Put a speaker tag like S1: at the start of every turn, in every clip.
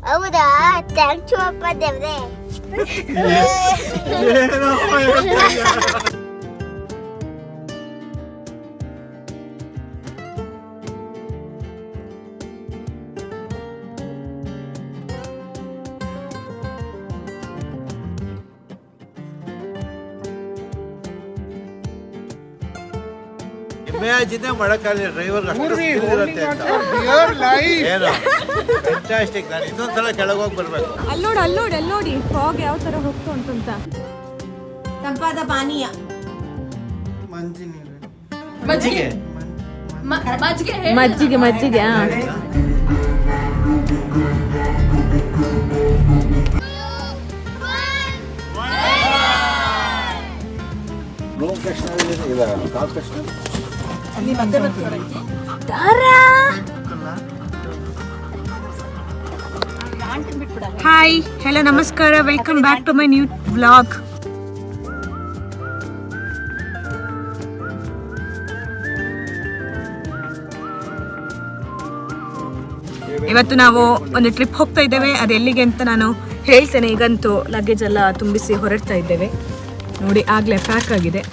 S1: ಹೌದಾ ಥ್ಯಾಂಕ್ಸ್ ಅಪ್ಪ ದೇವ್ರೆ.
S2: ಇಮ್ಯಾಜಿನ್ ಮಾಡಕ್ಕಾಗಲ್ಲ ಡ್ರೈವರ್ ಇರುತ್ತೆ ಅಂತ. ಏನು ಫ್ಯಾಂಟಾಸ್ಟಿಕ್. ನಾನು ಇನ್ನೊಂದ್ಸಲ ಕೆಳಗೆ ಹೋಗಿ ಬರ್ಬೇಕು.
S3: ಅಲ್ಲೋಡಿ ಫಾಗ್ ಯಾವ ತರ ಹೋಗ್ತು ಅಂತ.
S4: ತಂಪಾದ ಪಾನೀಯ
S2: ಮಜ್ಜಿಗೆ
S3: ಮಜ್ಜಿಗೆ ಹಾಯ್ ಹಲೋ ನಮಸ್ಕಾರ, welcome back to my new vlog. ಇವತ್ತು ನಾವು ಒಂದು ಟ್ರಿಪ್ ಹೋಗ್ತಾ ಇದ್ದೇವೆ. ಅದು ಎಲ್ಲಿಗೆ ಅಂತ ನಾನು ಹೇಳ್ತೇನೆ. ಈಗಂತೂ ಲಗೇಜ್ ಎಲ್ಲ ತುಂಬಿಸಿ ಹೊರಡ್ತಾ ಇದ್ದೇವೆ. ನೋಡಿ ಆಗ್ಲೇ ಪ್ಯಾಕ್ ಆಗಿದೆ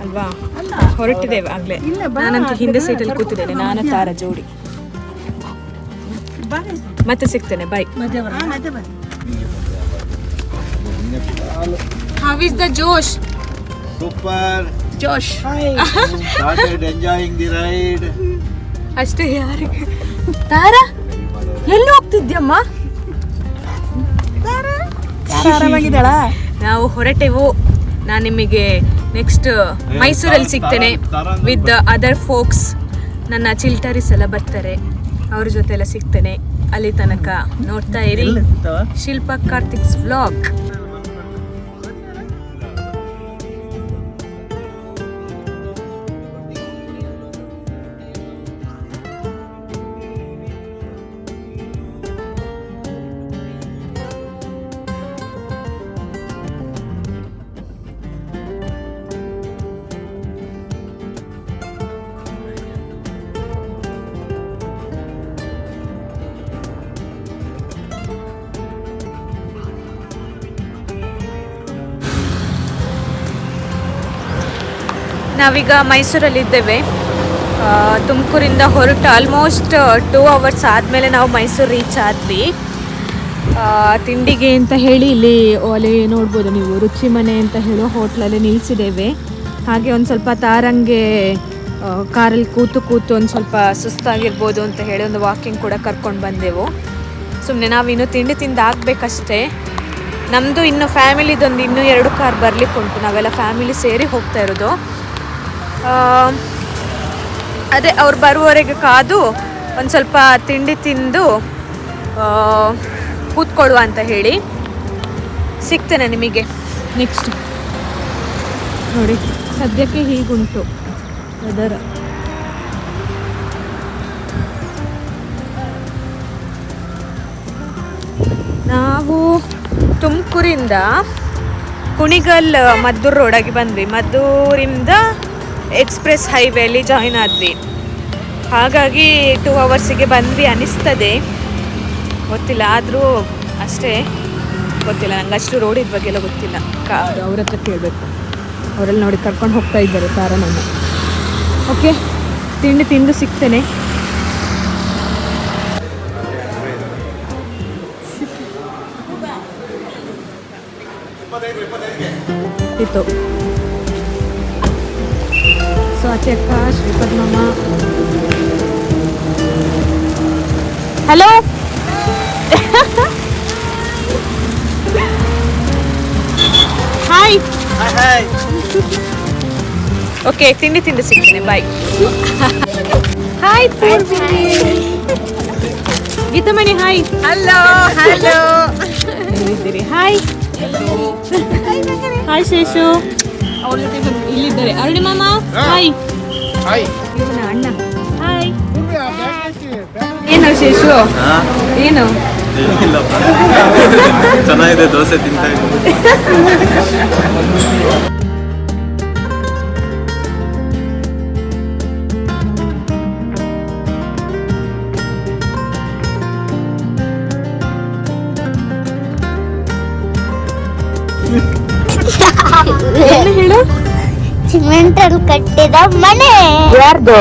S3: ಅಲ್ವಾ, ಹೊರಟಿದ್ದೇವೆ ಆಗ್ಲೇ. ನಾನಂತೂ ಹಿಂದೆ ಸೀಟಲ್ಲಿ ಕೂತಿದ್ದೇನೆ, ನಾನು ತಾರ ಜೋಡಿ. ಮತ್ತೆ ಸಿಗ್ತೇನೆ, ಬಾಯ್. How is the Josh?
S2: Super.
S3: Josh.
S2: Started enjoying the ride.
S3: ಅಷ್ಟೇ. ಯಾರಿಗೆ ತಾರ ಎಲ್ಲಿ ಹೋಗ್ತಿದ್ಯಮ್ಮ? ಆರಾಮಾಗಿದ್ದಾಳ? ನಾವು ಹೊರಟೆವು. ನಾನು ನಿಮಗೆ ನೆಕ್ಸ್ಟ್ ಮೈಸೂರಲ್ಲಿ ಸಿಗ್ತೇನೆ ವಿತ್ ಅದರ್ ಫೋಕ್ಸ್. ನನ್ನ ಚಿಲ್ಟರೀಸ್ ಎಲ್ಲ ಬರ್ತಾರೆ, ಅವ್ರ ಜೊತೆ ಎಲ್ಲ ಸಿಗ್ತೇನೆ. ಅಲ್ಲಿ ತನಕ ನೋಡ್ತಾ ಇರಿ ಶಿಲ್ಪಾ ಕಾರ್ತಿಕ್ಸ್ ವ್ಲಾಗ್. ನಾವೀಗ ಮೈಸೂರಲ್ಲಿದ್ದೇವೆ. ತುಮಕೂರಿಂದ ಹೊರಟು ಆಲ್ಮೋಸ್ಟ್ 2 hours ಆದಮೇಲೆ ನಾವು ಮೈಸೂರು ರೀಚ್ ಆದ್ವಿ. ತಿಂಡಿಗೆ ಅಂತ ಹೇಳಿ ಅಲ್ಲಿ ನೋಡ್ಬೋದು ನೀವು, ರುಚಿ ಮನೆ ಅಂತ ಹೇಳೋ ಹೋಟ್ಲಲ್ಲಿ ನಿಲ್ಲಿಸಿದ್ದೇವೆ. ಹಾಗೆ ಒಂದು ಸ್ವಲ್ಪ ತಾರಂಗೆ ಕಾರಲ್ಲಿ ಕೂತು ಒಂದು ಸ್ವಲ್ಪ ಸುಸ್ತಾಗಿರ್ಬೋದು ಅಂತ ಹೇಳಿ ಒಂದು ವಾಕಿಂಗ್ ಕೂಡ ಕರ್ಕೊಂಡು ಬಂದೆವು. ಸುಮ್ಮನೆ ನಾವಿನ್ನೂ ತಿಂಡಿ ತಿಂದಾಗಬೇಕಷ್ಟೇ. ನಮ್ಮದು ಇನ್ನು ಫ್ಯಾಮಿಲಿದೊಂದು ಇನ್ನೂ 2 ಕಾರ್ ಬರಲಿಕ್ಕೆ ಉಂಟು. ನಾವೆಲ್ಲ ಫ್ಯಾಮಿಲಿ ಸೇರಿ ಹೋಗ್ತಾ ಇರೋದು. ಅದೇ ಅವ್ರು ಬರುವವರೆಗೆ ಕಾದು ಒಂದು ಸ್ವಲ್ಪ ತಿಂಡಿ ತಿಂದು ಕೂತ್ಕೊಳ್ಳುವ ಅಂತ ಹೇಳಿ. ಸಿಗ್ತೇನೆ ನಿಮಗೆ ನೆಕ್ಸ್ಟ್. ನೋಡಿ ಸದ್ಯಕ್ಕೆ ಹೀಗುಂಟು ವೆದರ್. ನಾವು ತುಮಕೂರಿಂದ ಕುಣಿಗಲ್ ಮದ್ದೂರು ರೋಡಾಗಿ ಬಂದ್ವಿ. ಮದ್ದೂರಿಂದ ಎಕ್ಸ್ಪ್ರೆಸ್ ಹೈವೇಲಿ ಜಾಯಿನ್ ಆದ್ವಿ. ಹಾಗಾಗಿ 2 hours ಬಂದ್ವಿ ಅನಿಸ್ತದೆ, ಗೊತ್ತಿಲ್ಲ. ಆದರೂ ಅಷ್ಟೇ ಗೊತ್ತಿಲ್ಲ ನಂಗೆ, ಅಷ್ಟು ರೋಡಿನ ಬಗ್ಗೆ ಎಲ್ಲ ಗೊತ್ತಿಲ್ಲ. ಅವ್ರ ಹತ್ರ ಕೇಳಬೇಕು. ಅವರೆಲ್ಲ ನೋಡಿ ಕರ್ಕೊಂಡು ಹೋಗ್ತಾ ಇದ್ದಾರೆ ತಾರನನ್ನು. ಓಕೆ, ತಿಂಡಿ ತಿಂದು ಸಿಗ್ತೇನೆ. ಇತ್ತು ಸ್ವಾತಿ ಅಕ್ಕ, ಶ್ರೀಪದ್ ಮಾಮ. Hello hi. ಓಕೆ, ತಿಂಡಿ ತಿಂದು ಸಿಗ್ತೇನೆ, bye. Hi Geetamani, hi. Hello ಎಲ್ಲಿದ್ದೀರಿ? ಹಾಯ್ ಹಾಯ್ ಶೇಷು, ಅವ್ರ ಜೊತೆ ಇಲ್ಲಿದ್ದಾರೆ. ಅರುಣಿ ಮಾಮ, ಹಾಯ್. ಇವನ ಅಣ್ಣ, ಹಾಯ್. ಏನು ಶೇಷು, ಏನು
S2: ಚೆನ್ನಾಗಿದೆ, ದೋಸೆ ತಿಂತಾ ಇದ್ದೀನಿ.
S3: ಏನು ಹೇಳು?
S1: ಸಿಮೆಂಟ್ ಅಲ್ಲಿ ಕಟ್ಟಿದ ಮನೆ
S3: ಯಾರ್ದು?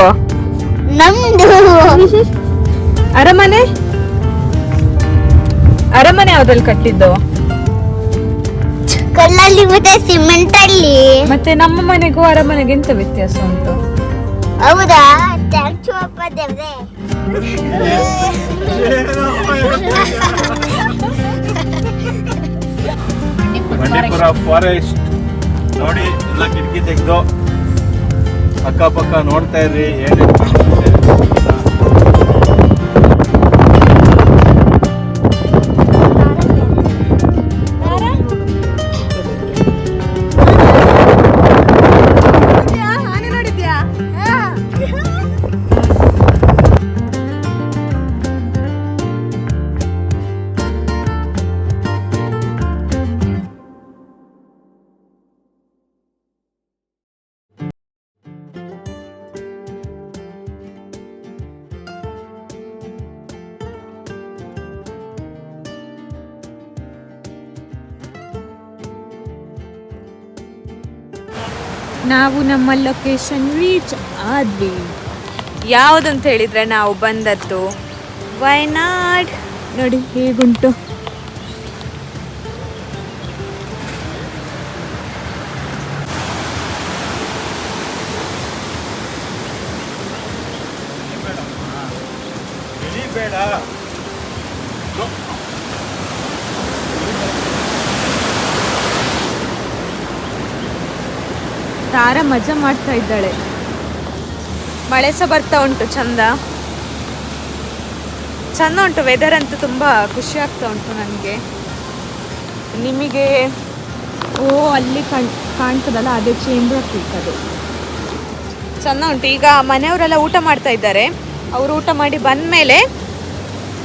S1: ನಮ್ದು.
S3: ಅರಮನೆ? ಅರಮನೆ ಯಾವ್ದ್ರಲ್ಲಿ ಕಟ್ಟಿದ್ದು?
S1: ಕಲ್ಲಲ್ಲಿ ಮತ್ತೆ ಸಿಮೆಂಟ್ ಅಲ್ಲಿ.
S3: ಮತ್ತೆ ನಮ್ಮ ಮನೆಗೂ ಅರಮನೆಗೆ ಎಂತ ವ್ಯತ್ಯಾಸ ಉಂಟು?
S1: ಹೌದಾ? ಥ್ಯಾಂಕ್ಸ್ ಅಪ್ಪ ದೇವ್ರೆ.
S2: ಬಂಡೀಪುರ ಫಾರೆಸ್ಟ್ ನೋಡಿ, ಎಲ್ಲ ಕಿಟಕಿ ತೆಗೆದು ಅಕ್ಕಪಕ್ಕ ನೋಡ್ತಾ ಇರ್ರಿ ಏನೇನು ಕಾಣ್ತಿದೆ.
S3: ನಾವು ನಮ್ಮ ಲೊಕೇಶನ್ ರೀಚ್ ಆದ್ವಿ. ಯಾವುದಂತ ಹೇಳಿದ್ರೆ ನಾವು ಬಂದದ್ದು ವಯನಾಡ್. ನೋಡಿ ಹೇಗುಂಟು.
S2: ಬೇಡ
S3: ತಾರ ಮಜಾ ಮಾಡ್ತಾ ಇದ್ದಾಳೆ. ಮಳೆ ಸಹ ಬರ್ತಾ ಉಂಟು. ಚಂದ ಉಂಟು ವೆದರ್ ಅಂತೂ. ತುಂಬ ಖುಷಿ ಆಗ್ತಾ ಉಂಟು ನನಗೆ. ನಿಮಗೆ ಅಲ್ಲಿ ಕಾಣ್ತದಲ್ಲ, ಅದೇ ಚೇಂಬರ್ ಪೀಕ್. ಅದು ಚಂದ ಉಂಟು. ಈಗ ಮನೆಯವರೆಲ್ಲ ಊಟ ಮಾಡ್ತಾ ಇದ್ದಾರೆ. ಅವರು ಊಟ ಮಾಡಿ ಬಂದಮೇಲೆ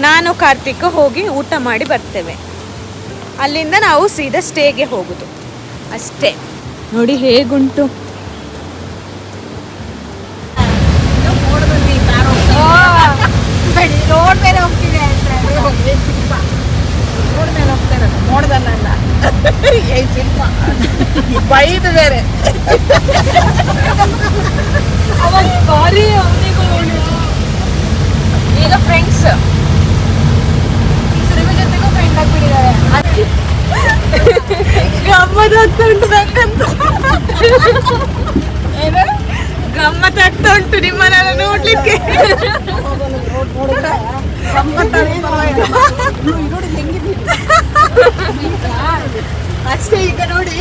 S3: ನಾನು ಕಾರ್ತಿಕ್ ಹೋಗಿ ಊಟ ಮಾಡಿ ಬರ್ತೇವೆ. ಅಲ್ಲಿಂದ ನಾವು ಸೀದಾ ಸ್ಟೇಗೆ ಹೋಗುದು ಅಷ್ಟೇ. ನೋಡಿ ಹೇಗುಂಟು.
S4: ರೋಡ್ ಮೇಲೆ ಹೋಗ್ತಿದೆ ನೋಡ್ದಲ್ಲ ಬೈದು ಬೇರೆ.
S3: ಈಗ ಫ್ರೆಂಡ್ಸ್ ಜೊತೆಗೂ ಫ್ರೆಂಡ್ ಆಗ್ಬಿಟ್ಟಿದ್ದಾರೆ. ಗಮ್ಮತ್ ಆಗ್ತಾ ಉಂಟು ನಂಗಂತ. ಗಮ್ಮತ್ ಆಗ್ತಾ ಉಂಟು ನಿಮ್ಮನ್ನೆಲ್ಲ ನೋಡ್ಲಿಕ್ಕೆ.
S4: ಅಷ್ಟೇ ಈಗ ನೋಡಿ.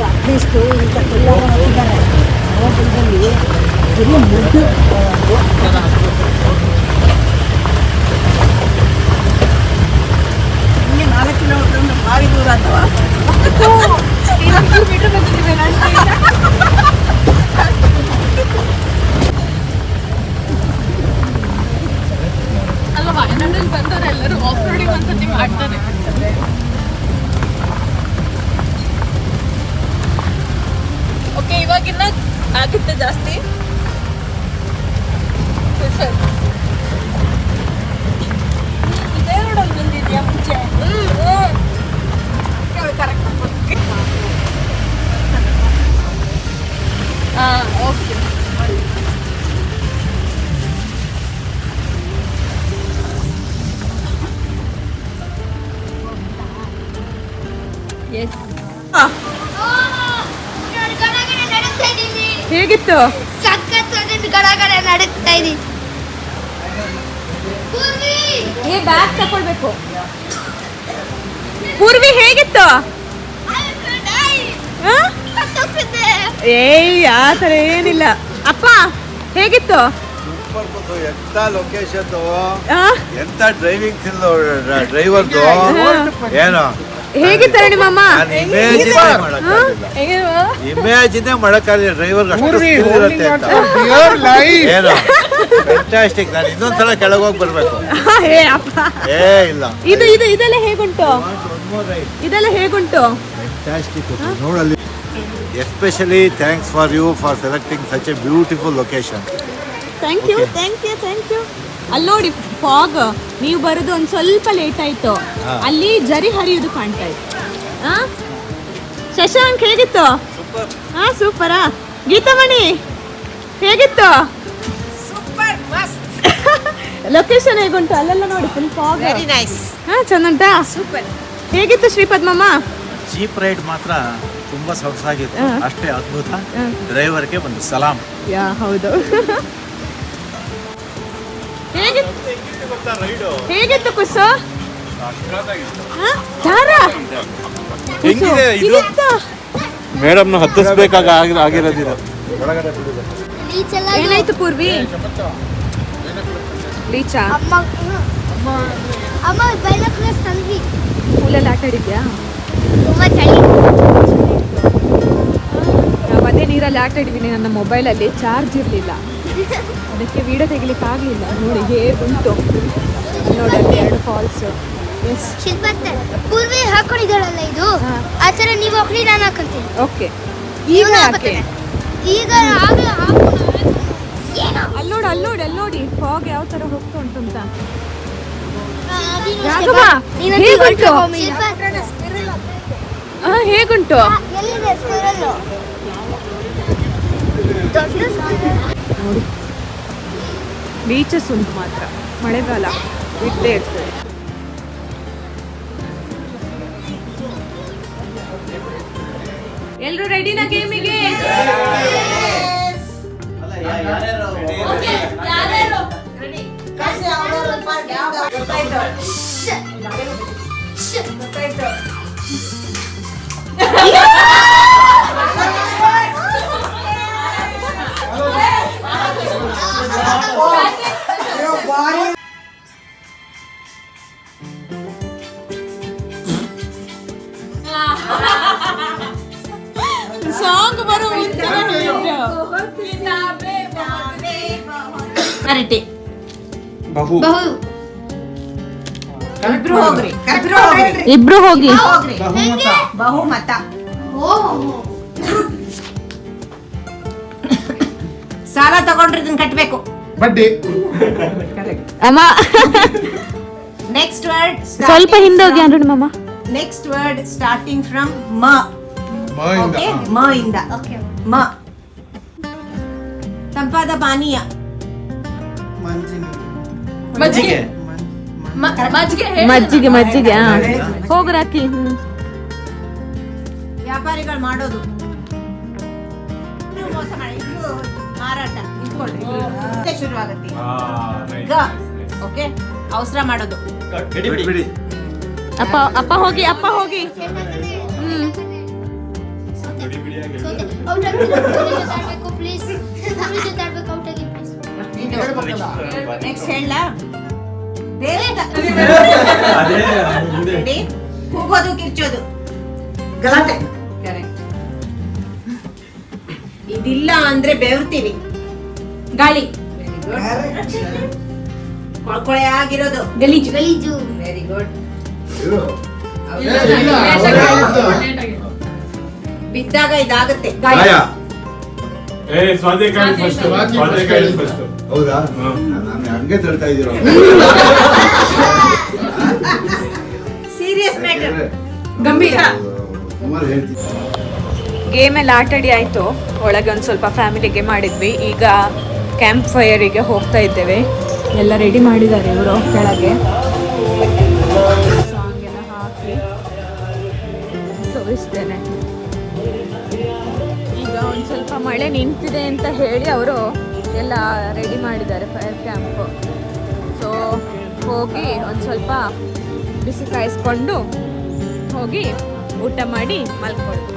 S4: ಅಟ್ಲೀಸ್ಟು ಇಂಥ ಕೊಲ್ಲವರಿದ್ದಾರೆ. ಹೋಟೆಲ್ದಲ್ಲಿ ಬರೀ ಮುದ್ದು. ಹಿಂಗೆ 4 ಕಿಲೋಮೀಟರ್ ಭಾರಿ ದೂರ ಅಥವಾ
S3: ಅಲ್ಲ, ವಯನಾಡಲ್ಲಿ ಬಂದವರೆಲ್ಲರೂ ಆಫ್ ರೋಡಿಂಗ್ ಒಂದ್ಸತಿ ಮಾಡ್ತಾರೆ. ಓಕೆ, ಇವಾಗಿನ್ನ ಆಗುತ್ತೆ ಜಾಸ್ತಿ.
S4: ಇದೇ ರೋಡಲ್ಲಿ ಬಂದಿದ್ಯಾ ಮುಂಚೆ? ಕರೆಕ್ಟ್.
S3: ಓಕೆ.
S4: ಎಸ್.
S3: ಹೇಗಿತ್ತು?
S1: ಸಖತ್ ಗಡಗಡೆ ನಡುಕ್ತಾ ಇದೀನಿ.
S3: ಬ್ಯಾಗ್ ತಕೊಳ್ಬೇಕು. ಪೂರ್ವಿ ಹೇಗಿತ್ತು? ಏಯ್ ಆ ಥರ ಏನಿಲ್ಲ. ಅಪ್ಪ ಹೇಗಿತ್ತು?
S2: ಸೂಪರ್ ಬಂತು. ಎಂತ ಲೊಕೇಶನ್,
S3: ಆ?
S2: ಎಂತ ಡ್ರೈವಿಂಗ್ ಡ್ರೈವರ್ದು ಏನು
S3: ಹೇಗಿತ್ತು ನಿಮ್ಮಮ್ಮ?
S2: ಇಮ್ಯಾಜಿನೇ ಮಾಡಕ್ಕಾಗಲಿಲ್ಲ. ಡ್ರೈವರ್ ಅಷ್ಟು ಸ್ಕಿಲ್ ಇರುತ್ತೆ ಅಂತ. ಏನು ಫ್ಯಾಂಟಾಸ್ಟಿಕ್. ನಾನು ಇನ್ನೊಂದ್ಸಲ ಕೆಳಗೆ ಹೋಗಿ ಬರ್ಬೇಕು.
S3: ಏ ಅಪ್ಪ,
S2: ಏ ಇಲ್ಲ,
S3: ಇದೆಲ್ಲ ಹೇಗುಂಟು?
S2: more ride.
S3: ಇದೆಲ್ಲ ಹೇಗುಂಟು?
S2: Fantastic. ನೋಡಲ್ಲಿ. Especially thanks for you for selecting such a beautiful location.
S3: Thank you
S2: Okay.
S3: Thank you. ಅಲ್ಲಿ ನೋಡಿ ಫಾಗ್, ನೀವು ಬರೋದು ಒಂದು ಸ್ವಲ್ಪ ಲೇಟ್ ಆಯ್ತು.
S2: ಹಾ.
S3: ಅಲ್ಲಿ ಜರಿ ಹರಿಯೋದು ಕಾಣ್ತಾ ಇತ್ತು. ಶಶಾಂಕ್ ಹೇಗಿತ್ತು? ಸೂಪರಾ. ಗೀತಾಮಣಿ ಹೇಗಿತ್ತು?
S4: ಸೂಪರ್ ಮಸ್ತ್.
S3: ಲೊಕೇಶನ್ ಹೇಗುಂಟು? ಅಲ್ಲೆಲ್ಲ ನೋಡಿ ಫುಲ್ ಫಾಗ್.
S4: Very nice.
S3: ಚೆನ್ನುಂಟಾ?
S4: ಸೂಪರ್.
S3: ಹೇಗಿತ್ತು ಶ್ರೀಪದ್ಮಮ್ಮ?
S2: ಜೀಪ್ ರೈಡ್ ಮಾತ್ರ ತುಂಬಾ ಸೊಗಸಾಗಿತ್ತು.
S3: ಹಾ.
S2: ಅಷ್ಟೇ ಅದ್ಭುತ. ಡ್ರೈವರ್ಗೆ ಒಂದು ಸಲಾಂ.
S3: ಹೌದು. ಹೇಗಿತ್ತು ಕುಸು?
S2: ಹೆಂಗಿದೆ ಇದು? ಮೇಡಮ್ನ ಹತ್ತಿಸ್ಬೇಕಾಗ ಆಗಿರೋದಿಲ್ಲ.
S3: ಏನಾಯ್ತು ಪೂರ್ವಿ? ಲೀಚಾ
S1: ಅಮ್ಮ ಬೈನೋಕ್ಯುಲರ್ಸ್ ತಂದ್ವಿ.
S3: ಸ್ಕೂಲಲ್ಲಿ ಆಟ ಆಡಿದ್ಯಾ?
S1: ತುಂಬಾ ಚಳಿ.
S3: ನಾವು ಅದೇ ನೀರಲ್ಲಿ ಆಟ ಆಡಿದ್ದೀನಿ. ನನ್ನ ಮೊಬೈಲಲ್ಲಿ ಚಾರ್ಜ್ ಇರಲಿಲ್ಲ, ಅದಕ್ಕೆ ವಿಡಿಯೋ ತೆಗಿಲಿಕ್ಕೆ ಆಗಲಿಲ್ಲ. ನೋಡಿ ಹೇಗುಂಟು ನೋಡಿ, ಅಲ್ಲಿ 2 ಫಾಲ್ಸ್. ಎಸ್,
S1: ಶಿಲ್ಪತ್ತೆ ಪೂರ್ವಿ ಹಾಕೊಂಡಿದ್ದಾಳಲ್ಲ ಇದು,
S3: ಹಾ.
S1: ಆ ಥರ ನೀವು ಹಾಕೊಳ್ಳಿ, ನಾನು ಹಾಕೊಂತೀನಿ.
S3: ಓಕೆ. ಈಗ ಯಾಕೆ?
S1: ಈಗ ಆಗಲೇ ಏನೋ
S3: ಅಲ್ಲಿ ನೋಡಿ ಫಾಗ್ ಯಾವ ಥರ ಹೋಗ್ತಾ ಉಂಟು ಅಂತ.
S1: ನೀನು
S3: ರಾಘವ,
S1: ನೀನು
S3: ಹೇಗುಂಟು? ಹೇಗುಂಟು?
S1: ಎಲ್ಲಿದೆ ಸ್ಕೂಲಲ್ಲೂ? ದೊಡ್ಡ
S3: ನೋಡಿ ಬೀಚಸ್ ಉಂಟು ಮಾತ್ರ, ಮಳೆಗಾಲ ಇದ್ದೇ ಇರ್ತದೆ. ಎಲ್ರು ರೆಡಿನಾ ಗೇಮಿಗೆ? ಸಾಂಗ್ ಬರೋ
S4: ಕರೆಕ್ಟ್.
S2: ಬಹು
S4: ಇಬ್ರು ಹೋಗ್ರಿ.
S3: ಇಬ್ರು ಹೋಗಿ.
S2: ಬಹುಮತ.
S4: ಬಹುಮತ. ಸಾಲ ತಗೊಂಡ್ರೆ ಇದನ್ನ ಕಟ್ಟಬೇಕು.
S2: ಬಡ್ಡಿ.
S3: ಅಮ್ಮ
S4: ನೆಕ್ಸ್ಟ್ ವರ್ಡ್
S3: ಸ್ವಲ್ಪ ಹಿಂದೆ ಹೋಗಿ ಅನ್ರಿ ಮಾಮ.
S4: ನೆಕ್ಸ್ಟ್ ವರ್ಡ್ ಸ್ಟಾರ್ಟಿಂಗ್ ಫ್ರಮ್ ಮ. ಓಕೆ, ಮ ಇಂದ.
S1: ಓಕೆ.
S4: ಮ. ತಂಪಾದ ಪಾನೀಯ.
S2: ಮಜ್ಜಿಗೆ.
S3: ಮಜ್ಜಿಗೆ ಹೋಗ್ರಾಕಿ.
S4: ವ್ಯಾಪಾರಿಗಳು ಮಾಡೋದು. ನೀವು ಮೋಸ ಮಾಡಿ, ಇದು ಮಾರಾಟ. ಇಟ್ಕೊಳ್ಳಿ, ಮತ್ತೆ ಶುರುವಾಗುತ್ತೆ. ಗ. ಓಕೆ, ಅವಸರ ಮಾಡೋದು.
S2: ಬಿಡಿ.
S3: ಅಪ್ಪ ಹೋಗಿ.
S1: ಪ್ಲೀಸ್
S4: ನೆಕ್ಸ್ಟ್ ಹೇಳ. ಕೂಗೋದು, ಕಿರ್ಚೋದು. ಗಲಾಟೆ. ಕರೆಕ್ಟ್. ಇದಿಲ್ಲ ಅಂದ್ರೆ ಬೆವರ್ತೀವಿ. ಗಾಳಿ. Very good. ಕೊಳ್ಕೊಳೆ ಆಗಿರೋದು. ಗಲೀಜು. Very good. ಬಿದ್ದಾಗ ಇದಾಗುತ್ತೆ. ಗಾಯ.
S2: ಹೌದಾ? ನಾನು ಹಂಗೆ ತಳ್ತಾ ಇದ್ದೀರ.
S4: Serious matter.
S3: ಗಂಭೀರ.
S2: ಸುಮಾರು ಹೇಳ್ತೀನಿ.
S3: ಗೇಮ್ ಎಲ್ಲ ಆಟಾಡಿ ಆಯಿತು. ಒಳಗೆ ಒಂದು ಸ್ವಲ್ಪ ಫ್ಯಾಮಿಲಿ ಗೇಮ್ ಮಾಡಿದ್ವಿ. ಈಗ ಕ್ಯಾಂಪ್ ಫೈರಿಗೆ ಹೋಗ್ತಾ ಇದ್ದೇವೆ. ಎಲ್ಲ ರೆಡಿ ಮಾಡಿದ್ದಾರೆ ಇವರು ಕೆಳಗೆ. ಸಾಂಗ್ ಎಲ್ಲ ಹಾಕಿ ತೋರಿಸ್ತೇನೆ. ಈಗ ಒಂದು ಸ್ವಲ್ಪ ಮಳೆ ನಿಂತಿದೆ ಅಂತ ಹೇಳಿ ಅವರು ಎಲ್ಲ ರೆಡಿ ಮಾಡಿದ್ದಾರೆ ಫೈರ್ ಕ್ಯಾಂಪ್. ಸೊ ಹೋಗಿ ಒಂದು ಸ್ವಲ್ಪ ಬಿಸಿ ಕಾಯಿಸ್ಕೊಂಡು ಹೋಗಿ ಊಟ ಮಾಡಿ ಮಲ್ಕೊಳ್ಳಿ.